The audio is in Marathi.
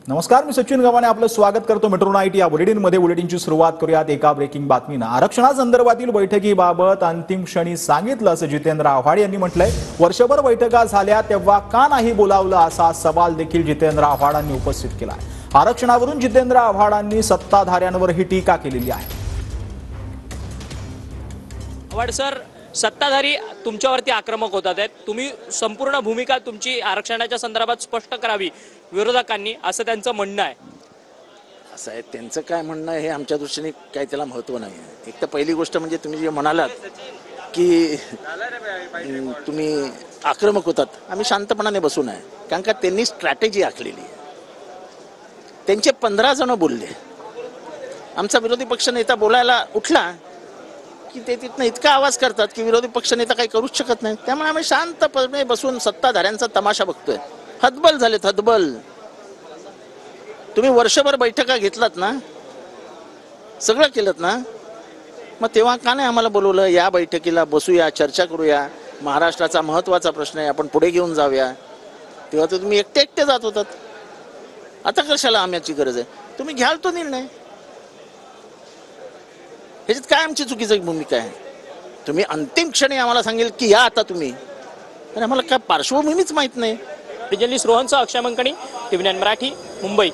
नमस्कार, मी सचिन गव्हाणे आपलं स्वागत करतो मेट्रो नाईट या बुलेटिनमध्ये. बुलेटिनची सुरुवात करूयात एका ब्रेकिंग बातमीनं. आरक्षणासंदर्भातील बैठकीबाबत अंतिम क्षणी सांगितलं असं जितेंद्र आव्हाड यांनी म्हटलंय. वर्षभर बैठका झाल्या तेव्हा का नाही बोलावलं असा सवाल देखील जितेंद्र आव्हाडांनी उपस्थित केला. आरक्षणावरून जितेंद्र आव्हाडांनी सत्ताधाऱ्यांवर ही टीका केलेली आहे. आव्हाड सर, सत्ताधारी तुमच्यावरती आक्रमक होतात आहेत. तुम्ही संपूर्ण भूमिका तुमची आरक्षणाच्या संदर्भात स्पष्ट करावी विरोधकांनी, असं त्यांचं म्हणणं आहे. असं आहे, त्यांचं काय म्हणणं हे आमच्या दृष्टीने काही त्याला महत्त्व नाही आहे. एक तर पहिली गोष्ट म्हणजे तुम्ही जे म्हणालात की तुम्ही आक्रमक होतात, आम्ही शांतपणाने बसून आहे. कारण का त्यांनी स्ट्रॅटेजी आखलेली आहे. त्यांचे 15 जण बोलले. आमचा विरोधी पक्षनेता बोलायला उठला की ते तिथनं इतका आवाज करतात की विरोधी पक्षनेता काही करूच शकत नाही. त्यामुळे आम्ही शांतपणे बसून सत्ताधाऱ्यांचा तमाशा बघतोय. हतबल झालेत, हतबल. तुम्ही वर्षभर बैठका घेतलात ना, सगळं केलं ना, मग तेव्हा का नाही आम्हाला बोलवलं? या बैठकीला बसूया, चर्चा करूया, महाराष्ट्राचा महत्त्वाचा प्रश्न आहे, आपण पुढे घेऊन जाऊया. तेव्हा तर तुम्ही एकटे एकटे जात होतात. आता कशाला आम्याची गरज आहे? तुम्ही घ्याल तो निर्णय. ह्याच्यात काय आमची चुकीची भूमिका आहे? तुम्ही अंतिम क्षणी आम्हाला सांगेल की या आता तुम्ही, तर आम्हाला काय पार्श्वभूमीच माहीत नाही. जर्नलिस्ट रोहनसह अक्षय मंकणी, TV9 मराठी, मुंबई.